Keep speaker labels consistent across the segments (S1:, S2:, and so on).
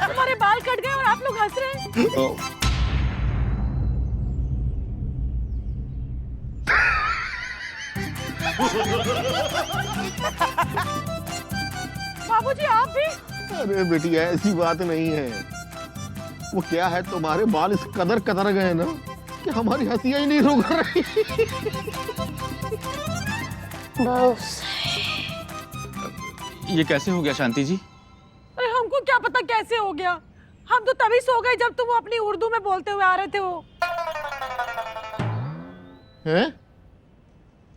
S1: हमारे बाल कट गए और आप लोग हंस रहे हैं। बाबूजी आप भी?
S2: अरे बेटिया ऐसी बात नहीं है, वो क्या है तुम्हारे बाल इस कदर कतर गए ना कि हमारी हंसियां ही नहीं रुक रही।
S3: ये कैसे हो गया शांति जी?
S1: अरे हमको क्या पता कैसे हो गया, हम तो तभी सो गए जब तुम अपनी उर्दू में बोलते हुए आ रहे थे। वो
S2: हैं?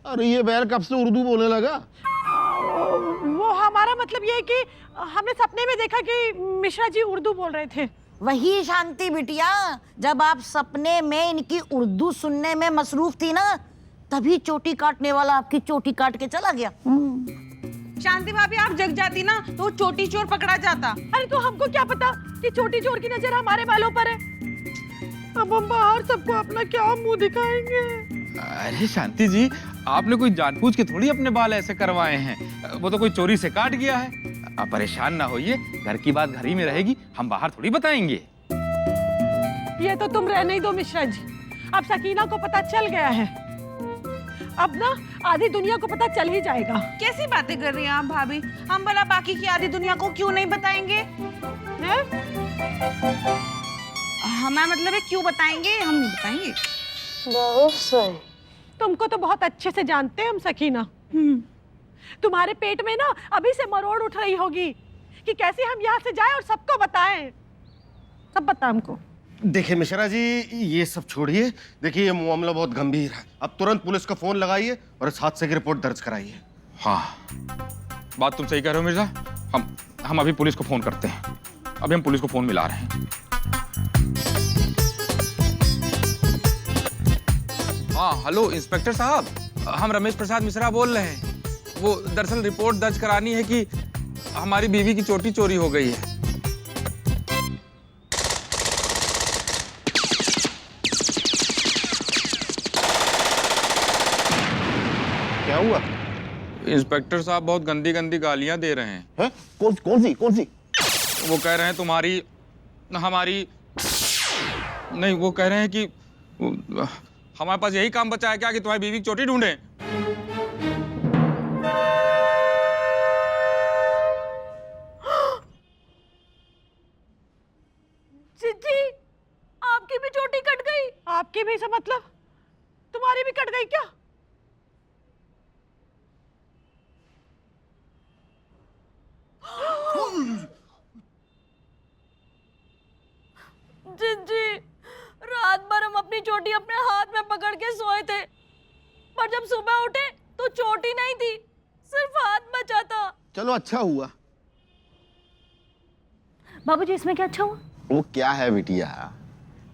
S2: अरे ये बैल कब से उर्दू बोलने लगा?
S1: वो हमारा मतलब ये है कि हमने सपने में देखा कि मिश्रा जी उर्दू बोल रहे थे।
S4: वही शांति बिटिया, जब आप सपने में इनकी उर्दू सुनने में मसरूफ थी ना, तभी चोटी काटने वाला आपकी चोटी काट के चला गया।
S5: शांति भाभी आप जग जाती ना तो चोटी चोर पकड़ा जाता।
S1: अरे तो हमको क्या पता कि चोटी चोर की नजर हमारे बालों पर है। अब हम बाहर सबको अपना क्या मुंह दिखाएंगे।
S3: अरे शांति जी, आपने कोई जानबूझ के थोड़ी अपने बाल ऐसे करवाए हैं, वो तो कोई चोरी से काट गया है। आप परेशान ना होइए, घर की बात घर ही में रहेगी, हम बाहर थोड़ी बताएंगे।
S1: ये तो तुम रहने ही दो मिश्रा जी, अब सकीना को पता चल गया है, अब ना आधी दुनिया को पता चल ही जाएगा।
S5: कैसी बातें कर रही हैं आप भाभी, हम भला बाकी की आधी दुनिया को क्यों नहीं बताएंगे? हमारा मतलब है क्यों बताएंगे, हम नहीं बताएंगे।
S1: बहुत सही। तुमको तो बहुत अच्छे से जानते हैं हम सकीना। तुम्हारे पेट में ना अभी से मरोड़ उठ रही होगी कि कैसे हम यहाँ से जाएं और सबको बताएं। सब बता हमको।
S2: देखिए मिश्रा जी, ये सब छोड़िए। देखिए ये मामला बहुत गंभीर है, अब तुरंत पुलिस को फोन लगाइए और इस हादसे की रिपोर्ट दर्ज कराइए।
S3: हाँ, बात तुम सही कह रहे हो मिर्जा, हम अभी पुलिस को फोन करते हैं। अभी हम पुलिस को फोन मिला रहे हैं। हाँ हेलो इंस्पेक्टर साहब, हम रमेश प्रसाद मिश्रा बोल रहे हैं। वो दरअसल रिपोर्ट दर्ज करानी है कि हमारी बीवी की चोटी चोरी हो गई है।
S2: क्या हुआ?
S3: इंस्पेक्टर साहब बहुत गंदी गंदी गालियां दे रहे हैं।
S2: है? कौन सी?
S3: वो कह रहे हैं तुम्हारी हमारी नहीं, वो कह रहे हैं कि हमारे पास यही काम बचा है क्या कि तुम्हारी बीवी की चोटी ढूंढे।
S1: जी, आपकी भी चोटी कट गई? आपकी भी? सब मतलब तुम्हारी भी कट गई क्या? जी, रात भर हम अपनी चोटी अपने हाथ में पकड़ के सोए थे, पर जब सुबह उठे तो चोटी नहीं थी, सिर्फ हाथ बचा था।
S2: चलो अच्छा हुआ।
S1: बाबूजी इसमें क्या अच्छा हुआ?
S2: वो क्या है बिटिया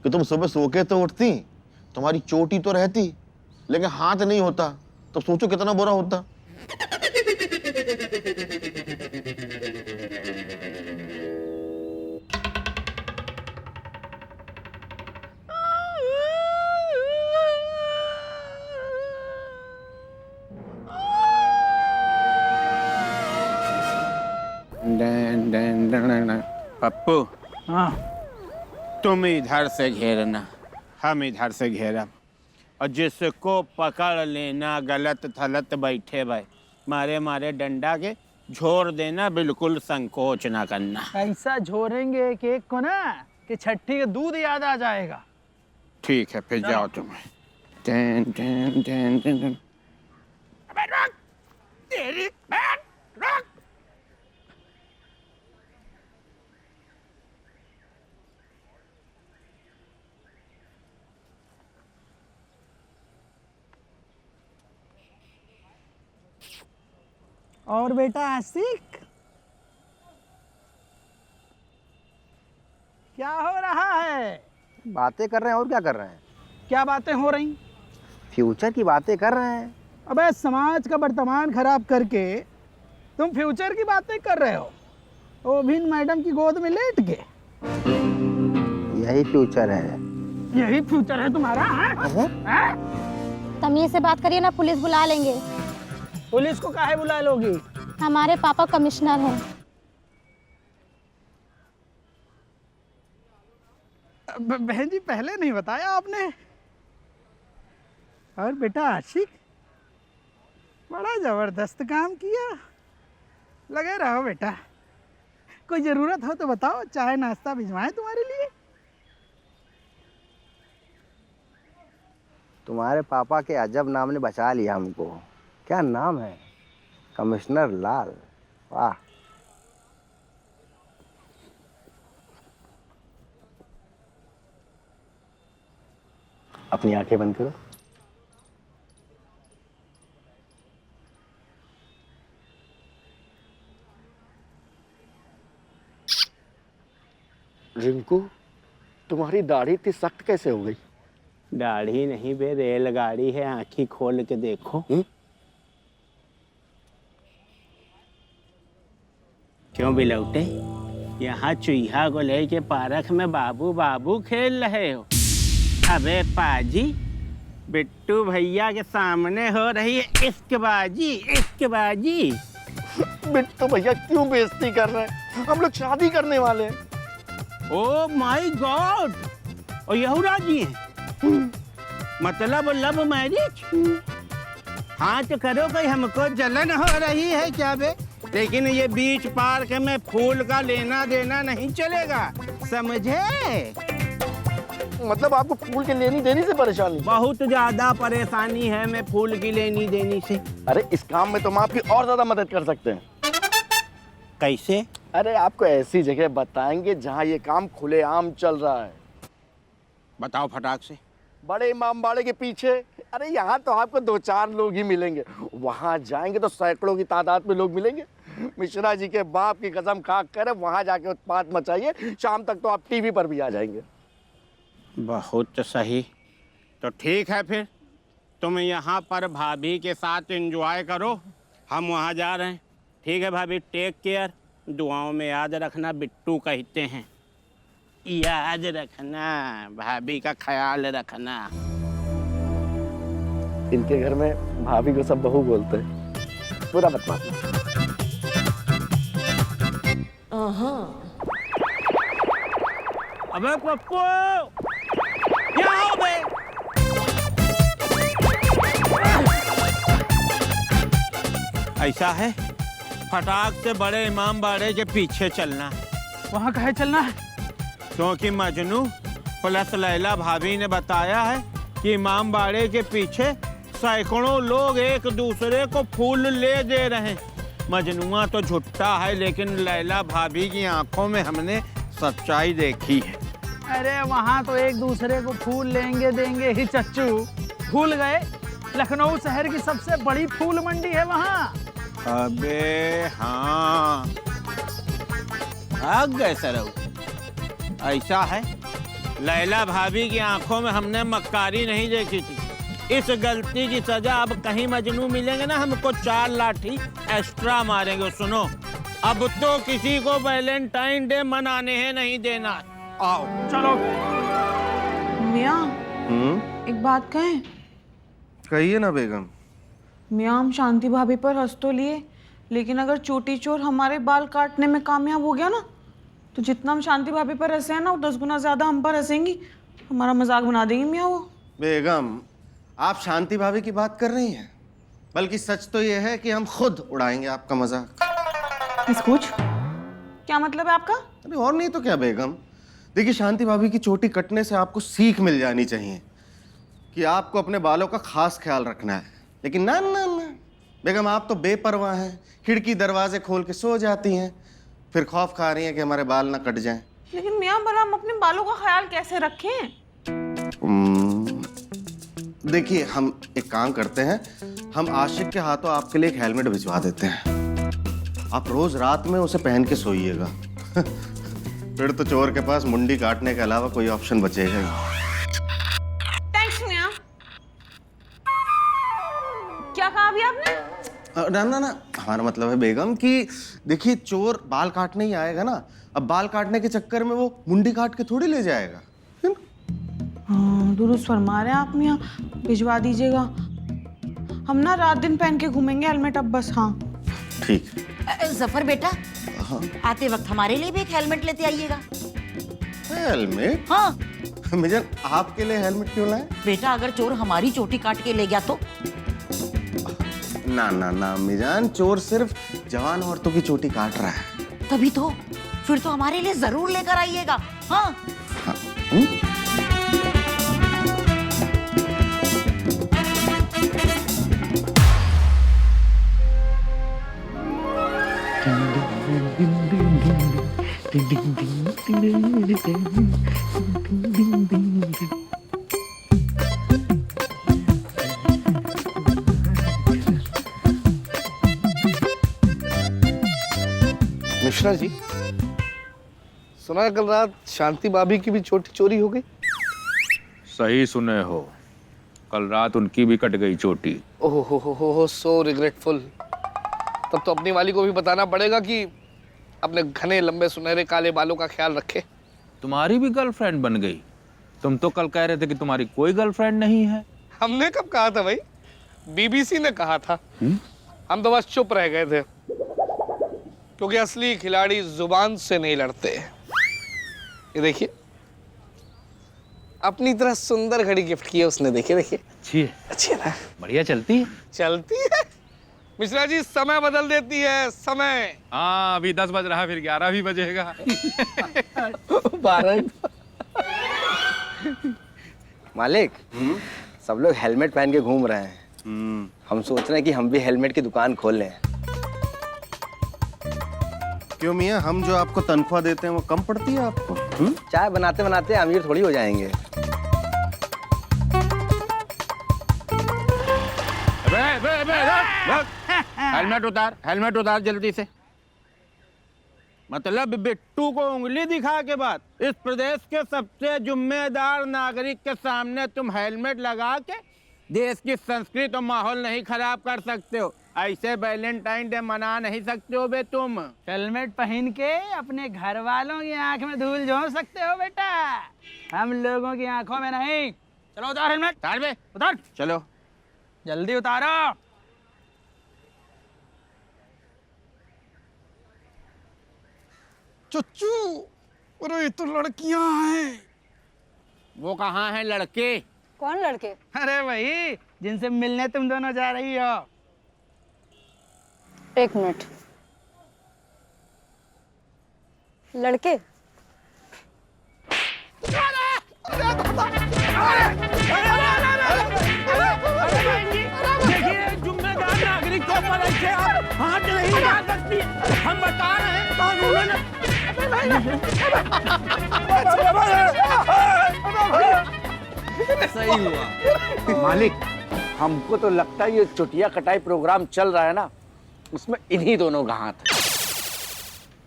S2: कि तुम सुबह सो के तो उठती, तुम्हारी चोटी तो रहती लेकिन हाथ नहीं होता, तो सोचो कितना बुरा होता।
S6: पप्पू, हाँ, तुम इधर से घेरना, हम इधर से घेरा, और जिसको पकड़ लेना गलत थलत बैठे भाई, मारे डंडा के झोर देना, बिल्कुल संकोच ना करना।
S7: ऐसा झोरेंगे केक को ना कि छठी का दूध याद आ जाएगा।
S6: ठीक है, फिर जाओ तुम। Ten ten ten ten. अबे रुक, तेरी बहन, रुक।
S7: और बेटा आशिक, क्या हो रहा है?
S8: बातें कर रहे हैं, और क्या कर रहे हैं?
S7: क्या बातें हो रही?
S8: फ्यूचर की बातें कर रहे हैं।
S7: अबे समाज का वर्तमान खराब करके तुम फ्यूचर की बातें कर रहे हो, वो भी मैडम की गोद में लेट के।
S8: यही फ्यूचर है।
S7: यही फ्यूचर है तुम्हारा?
S9: तमीज से बात करिए ना, पुलिस बुला लेंगे।
S7: पुलिस को काहे बुला लोगी?
S9: हमारे पापा कमिश्नर हैं।
S7: बहन जी पहले नहीं बताया आपने। और बेटा आशिक, बड़ा जबरदस्त काम किया। लगे रहो बेटा, कोई जरूरत हो तो बताओ, चाय नाश्ता भिजवाएं तुम्हारे लिए।
S8: तुम्हारे पापा के अजब नाम ने बचा लिया हमको। क्या नाम है? कमिश्नर लाल। वाह। अपनी आंखें बंद करो।
S10: रिंकू, तुम्हारी दाढ़ी इतनी सख्त कैसे हो गई?
S6: दाढ़ी नहीं बे, रेलगाड़ी है, आंखी खोल के देखो। क्यों बिलौटे, यहाँ चूहा को लेके पार्क में बाबू बाबू खेल रहे हो? अबे पाजी, बिट्टू भैया के सामने हो रही है इश्कबाजी, इश्कबाजी।
S10: बिट्टू भैया क्यों बेइज्जती कर रहे हैं? हम लोग शादी करने वाले हैं।
S6: ओ माय गॉड, और यहूरा जी हैं? मतलब लव मैरिज? हाँ तो करो, कोई हमको जलन हो रही है क्या बे? लेकिन ये बीच पार्क में फूल का लेना देना नहीं चलेगा, समझे?
S10: मतलब आपको फूल के लेनी देनी से परेशानी?
S6: बहुत ज्यादा परेशानी है मैं फूल की लेनी देनी से।
S10: अरे इस काम में तो हम आपकी और ज्यादा मदद कर सकते हैं।
S6: कैसे?
S10: अरे आपको ऐसी जगह बताएंगे जहाँ ये काम खुलेआम चल रहा है।
S6: बताओ फटाक से।
S10: बड़े इमामबाड़े के पीछे। अरे यहाँ तो आपको 2-4 लोग ही मिलेंगे, वहाँ जाएंगे तो सैकड़ों की तादाद में लोग मिलेंगे। मिश्रा जी के बाप की कसम खा कर वहाँ जाके उत्पात मचाइए, शाम तक तो आप टीवी पर भी आ जाएंगे।
S6: बहुत सही, तो ठीक है फिर तुम यहाँ पर भाभी के साथ एंजॉय करो, हम वहाँ जा रहे हैं। ठीक है भाभी, टेक केयर, दुआओं में याद रखना, बिट्टू कहते हैं, याद रखना, भाभी का ख्याल रखना।
S10: इनके घर में भाभी को सब बहू बोलते हैं, पूरा मत मानना।
S6: अबे पप्पू, क्या हो बे? ऐसा है, फटाक से बड़े इमाम बाड़े के पीछे चलना है।
S7: वहाँ काहे चलना है?
S6: क्योंकि मजनू प्लस लैला भाभी ने बताया है कि इमाम बाड़े के पीछे सैकड़ों लोग एक दूसरे को फूल ले दे रहे हैं। मजनुआ तो झुट्टा है, लेकिन लैला भाभी की आंखों में हमने सच्चाई देखी है।
S7: अरे वहाँ तो एक दूसरे को फूल लेंगे देंगे ही चच्चू। भूल गए, लखनऊ शहर की सबसे बड़ी फूल मंडी है वहाँ।
S6: अबे हाँ, भाग गए सरऊ। ऐसा है, लैला भाभी की आंखों में हमने मक्कारी नहीं देखी थी। इस गलती की सजा अब कहीं मजनू मिलेंगे ना, हमको 4 लाठी एक्स्ट्रा मारेंगे। सुनो, अब तो किसी को वैलेंटाइन डे मनाने है नहीं देना। आओ
S7: चलो।
S5: मियाँ, एक बात कहें?
S2: कहिए ना बेगम।
S5: मियाँ, हम शांति भाभी पर हंस तो लिए, लेकिन अगर चोटी चोर हमारे बाल काटने में कामयाब हो गया ना, तो जितना हम शांति भाभी पर हंसे हैं ना, वो 10 गुना ज्यादा हम पर हंसेंगी, हमारा मजाक बना देंगी मियाँ वो।
S11: बेगम, आप शांति भाभी की बात कर रही हैं, बल्कि सच तो ये है कि हम खुद उड़ाएंगे आपका मजाक।
S5: कुछ क्या मतलब है आपका?
S11: अरे और नहीं तो क्या बेगम, देखिए शांति भाभी की चोटी कटने से आपको सीख मिल जानी चाहिए कि आपको अपने बालों का खास ख्याल रखना है। लेकिन ना ना ना बेगम, आप तो बेपरवाह हैं, खिड़की दरवाजे खोल के सो जाती हैं, फिर खौफ खा रही हैं कि हमारे बाल ना कट जाएं।
S5: लेकिन मियाँ, पर हम अपने बालों का ख्याल कैसे रखें?
S11: देखिए, हम एक काम करते हैं, हम आशिक के हाथों आपके लिए एक हेलमेट भिजवा देते हैं। आप रोज रात में उसे पहन के सोइएगा। फिर तो चोर के पास मुंडी काटने के अलावा कोई ऑप्शन बचेगा ही।
S5: थैंक्स मियाँ। क्या कहा अभी आपने?
S11: ना ना ना, हमारा मतलब है बेगम कि देखिए, चोर बाल काटने ही आएगा ना, अब बाल काटने के चक्कर में वो मुंडी काट के थोड़ी ले जाएगा।
S5: हाँ, दुरुस्त फरमा रहे हैं आप मियाँ, भिजवा दीजिएगा। हम ना रात दिन पहन के घूमेंगे हेलमेट अब बस। हाँ
S11: ठीक है।
S4: जफर बेटा,
S11: हाँ।
S4: आते वक्त हमारे लिए भी एक हेलमेट लेते आइएगा।
S11: हेलमेट?
S4: हाँ
S11: मिजान, आपके लिए हेलमेट क्यों लाए?
S4: बेटा, अगर चोर हमारी चोटी काट के ले गया तो?
S11: ना ना ना मिजान, चोर सिर्फ जवान औरतों की चोटी काट रहा है।
S4: तभी तो, फिर तो हमारे लिए जरूर लेकर आइएगा। हाँ,
S11: हाँ।
S10: मिश्रा जी, सुना है कल रात शांति भाभी की भी चोटी चोरी हो गई?
S3: सही सुने हो, कल रात उनकी भी कट गई चोटी।
S10: ओहो हो, सो रिग्रेटफुल। तब तो अपनी वाली को भी बताना पड़ेगा कि अपने घने लंबे सुनहरे काले बालों का ख्याल रखे।
S3: तुम्हारी भी गर्लफ्रेंड बन गई? तुम तो कल कह रहे थे कि तुम्हारी कोई गर्लफ्रेंड नहीं है।
S10: हमने कब कहा था भाई? बीबीसी ने कहा था। हम तो बस चुप रह गए थे, क्योंकि असली खिलाड़ी जुबान से नहीं लड़ते। ये देखिए, अपनी तरह सुंदर घड़ी गिफ्ट की है उसने। देखिए देखिए,
S3: अच्छी है।
S10: अच्छी है ना?
S3: बढ़िया चलती है।
S10: चलती है। मिश्रा जी, समय बदल देती है, समय।
S3: हाँ, अभी 10 बज रहा, फिर 11 भी बजेगा।
S10: 12।
S8: मालिक, सब लोग हेलमेट पहन के घूम रहे हैं। हम सोच रहे हैं कि हम भी हेलमेट की दुकान खोल लें।
S11: क्यों मियाँ, हम जो आपको तनख्वाह देते हैं वो कम पड़ती है आपको?
S8: चाय बनाते बनाते अमीर थोड़ी हो जाएंगे।
S6: हेलमेट उतार, हेलमेट उतार जल्दी से। मतलब बिट्टू को उंगली दिखा के बात? इस प्रदेश के सबसे जिम्मेदार नागरिक के सामने तुम हेलमेट लगा के देश की संस्कृति और माहौल नहीं खराब कर सकते हो। ऐसे वैलेंटाइन डे मना नहीं सकते हो बे तुम।
S7: हेलमेट पहन के अपने घर वालों की आंख में धूल झोंक सकते हो बेटा, हम लोगों की आंखों में नहीं। चलो उतार हेलमेट।
S6: उतार बे,
S7: उतार,
S6: चलो
S7: जल्दी उतारो।
S6: चुच्चू, अरे तो लड़कियां हैं। वो कहाँ हैं लड़के?
S1: कौन लड़के?
S7: अरे भाई, जिनसे मिलने तुम दोनों जा रही हो।
S1: एक मिनट, लड़के?
S6: देखिए, जिम्मेदार नागरिक के ऊपर ऐसे आप हाथ नहीं डाल सकती। हम बता रहे हैं कानून ने।
S10: सही हुआ। मालिक, हमको तो लगता है ये चुटिया कटाई प्रोग्राम चल रहा है ना, उसमें इन्हीं दोनों का हाथ है।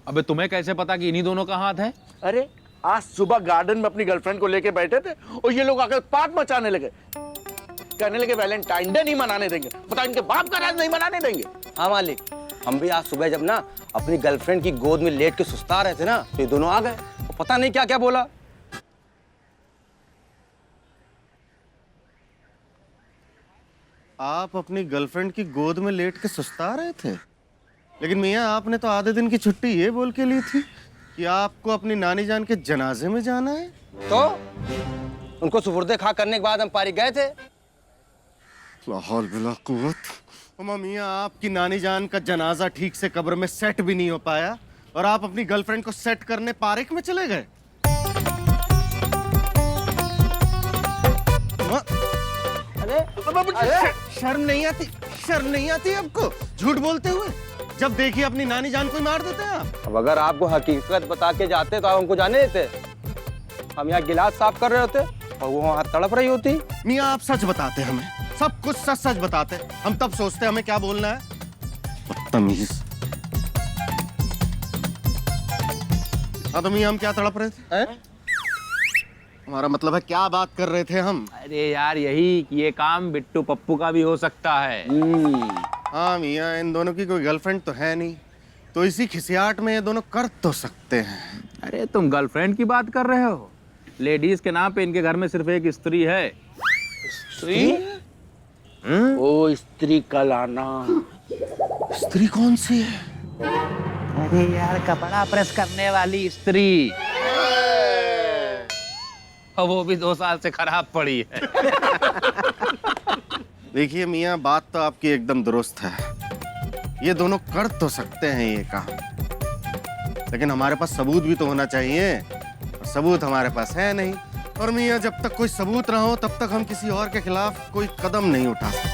S3: अबे तुम्हें कैसे पता कि इन्हीं दोनों का हाथ है?
S10: अरे, आज सुबह गार्डन में अपनी गर्लफ्रेंड को लेके बैठे थे और ये लोग आकर पात मचाने लगे, कहने लगे वैलेंटाइन डे नहीं मनाने देंगे। पता इनके बाप का राज नहीं मनाने देंगे।
S8: हाँ मालिक, हम भी आज सुबह जब ना अपनी गर्लफ्रेंड की गोद में लेट के सुस्ता रहे थे ना, तो ये दोनों आ गए। पता नहीं क्या क्या बोला।
S11: आप अपनी गर्लफ्रेंड की गोद में लेट के सुस्ता रहे थे? लेकिन मियाँ, आपने तो आधे दिन की छुट्टी ये बोल के ली थी कि आपको अपनी नानी जान के जनाजे में जाना है।
S8: तो उनको सुपुर्दे खा करने के बाद हम पारी गए थे।
S11: लाहौल बिला कुव्वत। अम्मा मियाँ, आपकी नानी जान का जनाजा ठीक से कब्र में सेट भी नहीं हो पाया और आप अपनी गर्लफ्रेंड को सेट करने पार्क में चले गए। अरे शर्म नहीं आती? शर्म नहीं आती आपको झूठ बोलते हुए? जब देखिए अपनी नानी जान को ही मार देते हैं आप।
S8: अब अगर आपको हकीकत बता के जाते तो आप हमको जाने देते। हम यहाँ गिलास साफ कर रहे होते और वो वहाँ तड़प रही होती।
S11: मियाँ, आप सच बताते हमें, सब कुछ सच सच बताते। हम तब सोचते हमें क्या बोलना है। बदतमीज। हाँ तो मियाँ, हम क्या तड़प रहे थे? हमारा मतलब है क्या बात कर रहे थे हम?
S3: अरे यार, यही कि ये काम बिट्टू पप्पू का भी हो सकता है।
S11: हाँ मियाँ, इन दोनों की कोई गर्लफ्रेंड तो है नहीं, तो इसी खिसियाट में ये दोनों कर तो सकते हैं।
S3: अरे तुम गर्लफ्रेंड की बात कर रहे हो? लेडीज के नाम पे इनके घर में सिर्फ एक स्त्री है।
S10: स्त्री?
S6: वो स्त्री का लाना।
S11: स्त्री कौन सी है?
S6: अरे यार, कपड़ा प्रेस करने वाली स्त्री। और वो भी 2 साल से खराब पड़ी है।
S11: देखिए मियाँ, बात तो आपकी एकदम दुरुस्त है। ये दोनों कर तो सकते हैं ये काम, लेकिन हमारे पास सबूत भी तो होना चाहिए। और सबूत हमारे पास है नहीं। और मियाँ, जब तक कोई सबूत ना हो तब तक हम किसी और के खिलाफ कोई कदम नहीं उठा सकते।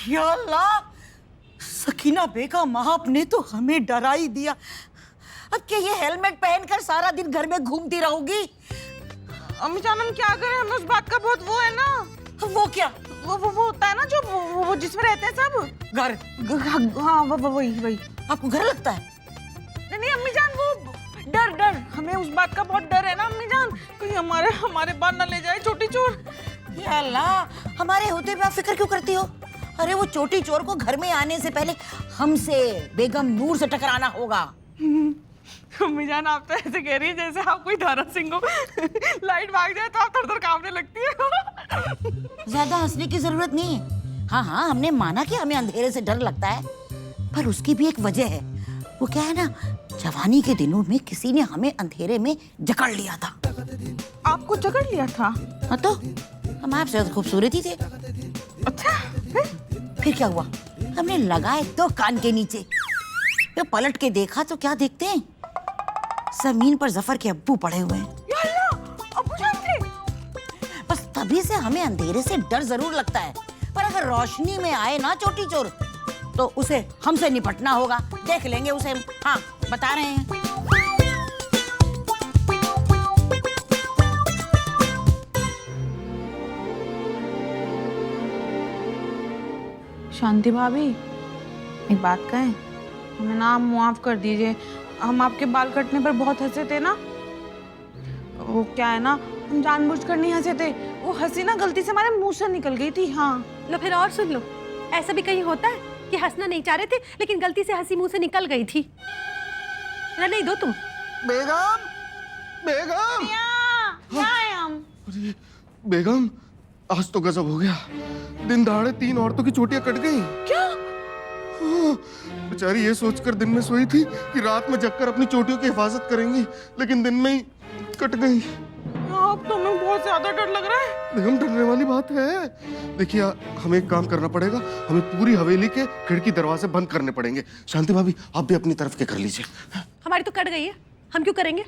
S4: या अल्लाह, सकीना बेगम आपने तो हमें डरा ही दिया। अब क्या ये हेलमेट पहनकर सारा दिन घर में घूमती रहोगी?
S5: अम्मी जान, हम क्या करें? हमें उस बात का बहुत वो है ना।
S4: वो क्या?
S5: वो होता है ना जो वो जिसमें रहते हैं सब
S4: घर।
S5: हाँ, वही।
S4: आपको घर लगता है?
S5: नहीं अम्मी जान, वो डर हमें उस बात का बहुत डर है ना अम्मी जान, कहीं हमारे बाल न ले जाए चोटी चोर।
S4: या अल्लाह, हमारे होते हुए आप फिक्र क्यों करती हो? अरे वो चोटी चोर को घर में आने से पहले हमसे, बेगम नूर से टकराना होगा।
S5: अम्मी जान, आप तो ऐसे कह रही है जैसे आप कोई धारा सिंह हो। लाइट भाग जाए तो आप थर-थर कांपने लगती है।
S4: ज्यादा हंसने की जरूरत नहीं है। हाँ, हमने माना कि हमें अंधेरे से डर लगता है, पर उसकी भी एक वजह है। वो क्या है ना, जवानी के दिनों में किसी ने हमें अंधेरे में जकड़ लिया था।
S5: आपको जकड़ लिया था?
S4: हाँ तो हम आपसे खूबसूरत ही थे।
S5: अच्छा,
S4: फिर क्या हुआ? हमने लगाए तो कान के नीचे, फिर पलट के देखा तो क्या देखते हैं, जमीन पर जफर के अब्बू पड़े हुए हैं।
S5: अब्बू जान थे?
S4: बस तभी से हमें अंधेरे से डर जरूर लगता है, पर अगर रोशनी में आए ना चोटी चोर, तो उसे हमसे निपटना होगा। देख लेंगे उसे। हाँ, बता रहे हैं।
S5: शांति भाभी, एक बात कहें? हमें ना माफ कर दीजिए, हम आपके बाल कटने पर बहुत हंसे थे ना। वो क्या है ना, हम जानबूझकर नहीं हंसे थे, वो हंसी ना गलती से हमारे मुंह से निकल गई थी। हाँ,
S1: लो फिर और सुन लो, ऐसा भी कहीं होता है कि हंसना नहीं चाह रहे थे लेकिन गलती से हंसी मुंह से निकल गई थी। नहीं दो तुम।
S11: बेगम, बेगम,
S5: क्या है हम?
S11: अरे बेगम, आज तो गजब हो गया। दिन दहाड़े 3 औरतों की चोटियां कट गई।
S5: क्या?
S11: बेचारी ये सोचकर दिन में सोई थी कि रात में जगकर अपनी चोटियों की हिफाजत करेंगी, लेकिन दिन में ही कट गई।
S5: अब तो हमें बहुत ज्यादा डर लग रहा है।
S11: बेगम, डरने वाली बात है। देखिए, हमें एक काम करना पड़ेगा। हमें पूरी हवेली के खिड़की दरवाजे बंद करने पड़ेंगे। शांति भाभी, आप भी अपनी तरफ के कर लीजिए।
S1: हमारी तो कट गई है, हम क्यों करेंगे?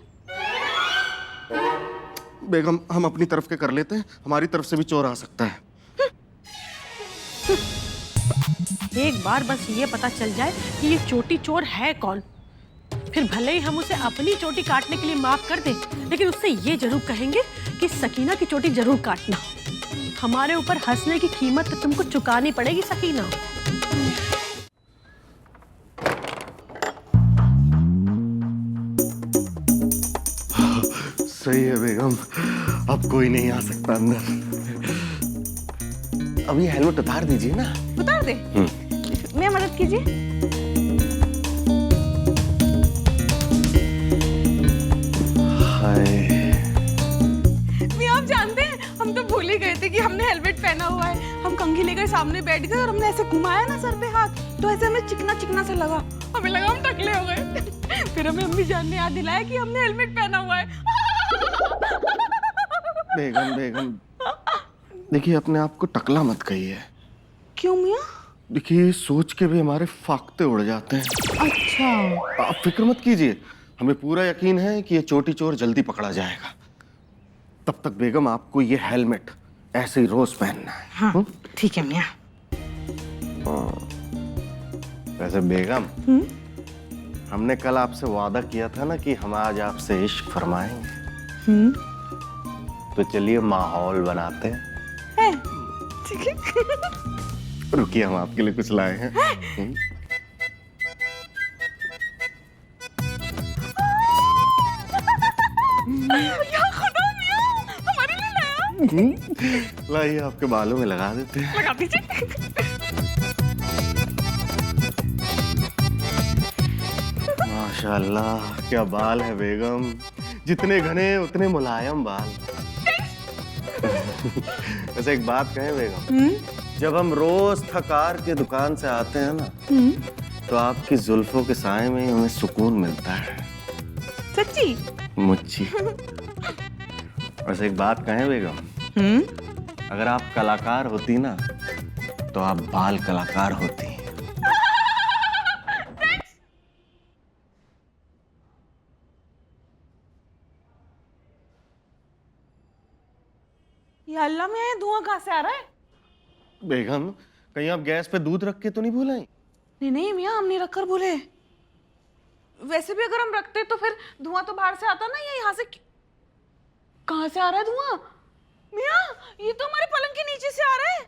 S11: बेगम, हम अपनी तरफ के कर लेते हैं, हमारी तरफ से भी चोर आ सकता है।
S1: एक बार बस ये पता चल जाए कि ये चोटी चोर है कौन, फिर भले ही हम उसे अपनी चोटी काटने के लिए माफ कर दें, लेकिन उससे ये जरूर कहेंगे कि सकीना की चोटी जरूर काटना। हमारे ऊपर हंसने की कीमत तो तुमको चुकानी पड़ेगी सकीना।
S11: सही है बेगम, अब कोई नहीं आ सकता अंदर। अभी हेलमेट उतार दीजिए ना।
S5: उतार दे? मैं मदद कीजिए।
S11: हाय,
S5: आप जानते हैं, हम तो भूल ही गए थे कि हमने हेलमेट पहना हुआ है। हम कंघी लेकर सामने बैठ गए और हमने ऐसे घुमाया ना सर पे हाथ, तो ऐसे हमें चिकना चिकना सा लगा, हमें लगा हम टकले हो गए। फिर हमें अम्मी जान ने याद दिलाया कि हमने हेलमेट पहना हुआ है।
S11: बेगम, देखिए, अपने आप को टकला मत कहिए।
S5: क्यों मियाँ?
S11: देखिए, सोच के भी हमारे फाख्ते उड़ जाते हैं।
S5: अच्छा,
S11: आप फिक्र मत कीजिए, हमें पूरा यकीन है कि ये चोटी चोर जल्दी पकड़ा जाएगा। तब तक बेगम, आपको ये हेलमेट ऐसे ही रोज पहनना है।
S5: हाँ, ठीक है मियाँ।
S11: वैसे बेगम, हमने कल आपसे वादा किया था ना कि हम आज आपसे इश्क फरमाएंगे। तो चलिए माहौल बनाते हैं।
S5: ठीक है।
S11: रुकिए, हम आपके लिए कुछ लाए हैं।
S5: या खुदा मियां, हमारे लिए लाया।
S11: लाइए आपके बालों में लगा देते हैं।
S5: लगा दीजिए।
S11: माशाल्लाह क्या बाल है बेगम, जितने घने उतने मुलायम बाल। वैसे एक बात कहें बेगम, जब हम रोज थकार के दुकान से आते हैं ना, तो आपकी जुल्फों के साए में हमें सुकून मिलता है।
S5: सच्ची?
S11: मुच्ची। वैसे एक बात कहें बेगम, अगर आप कलाकार होती ना, तो आप बाल कलाकार होती।
S5: ये अल्लाह में ये धुआं कहाँ से आ रहा है?
S11: बेगम कहीं आप गैस पे दूध रख के तो नहीं भूल आई?
S5: नहीं नहीं मियाँ, हम नहीं रखकर भूले। वैसे भी अगर हम रखते तो फिर धुआं तो बाहर से आता ना, ये यहाँ से कहाँ से आ रहा है धुआं? मियाँ, ये तो हमारे पलंग के नीचे से आ रहा है।